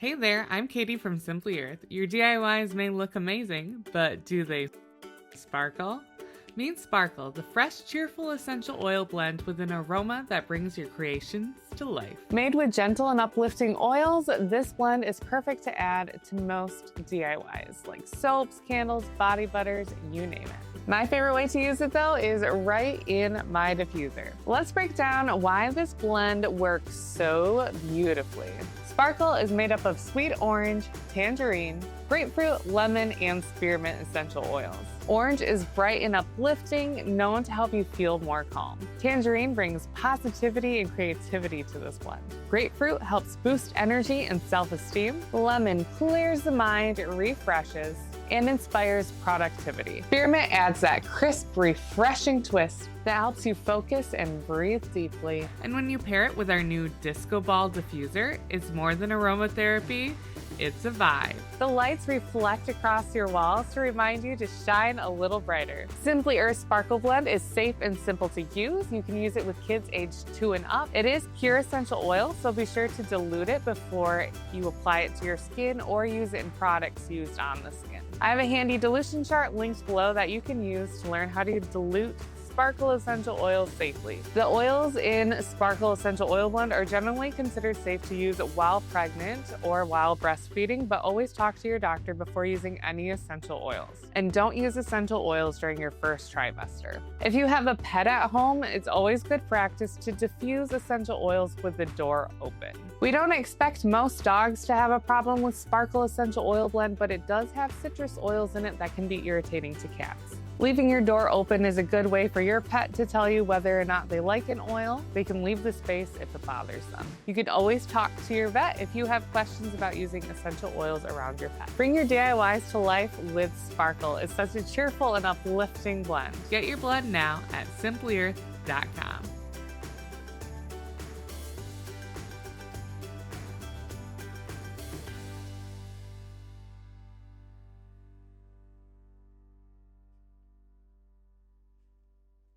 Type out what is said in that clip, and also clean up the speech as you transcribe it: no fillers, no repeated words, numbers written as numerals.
Hey there, I'm Katie from Simply Earth. Your DIYs may look amazing, but do they sparkle? Meet Sparkle, the fresh, cheerful essential oil blend with an aroma that brings your creations to life. Made with gentle and uplifting oils, this blend is perfect to add to most DIYs, like soaps, candles, body butters, you name it. My favorite way to use it though is right in my diffuser. Let's break down why this blend works so beautifully. Sparkle is made up of sweet orange, tangerine, grapefruit, lemon, and spearmint essential oils. Orange is bright and uplifting, known to help you feel more calm. Tangerine brings positivity and creativity to this blend. Grapefruit helps boost energy and self-esteem. Lemon clears the mind, refreshes, and inspires productivity. Spearmint adds that crisp, refreshing twist that helps you focus and breathe deeply. And when you pair it with our new Disco Ball diffuser, it's more than aromatherapy, it's a vibe. The lights reflect across your walls to remind you to shine a little brighter. Simply Earth Sparkle Blend is safe and simple to use. You can use it with kids aged 2 and up. It is pure essential oil, so be sure to dilute it before you apply it to your skin or use it in products used on the skin. I have a handy dilution chart linked below that you can use to learn how to dilute Sparkle essential oils safely. The oils in Sparkle essential oil blend are generally considered safe to use while pregnant or while breastfeeding, but always talk to your doctor before using any essential oils. And don't use essential oils during your first trimester. If you have a pet at home, it's always good practice to diffuse essential oils with the door open. We don't expect most dogs to have a problem with Sparkle essential oil blend, but it does have citrus oils in it that can be irritating to cats. Leaving your door open is a good way for your pet to tell you whether or not they like an oil. They can leave the space if it bothers them. You can always talk to your vet if you have questions about using essential oils around your pet. Bring your DIYs to life with Sparkle. It's such a cheerful and uplifting blend. Get your blend now at simplyearth.com.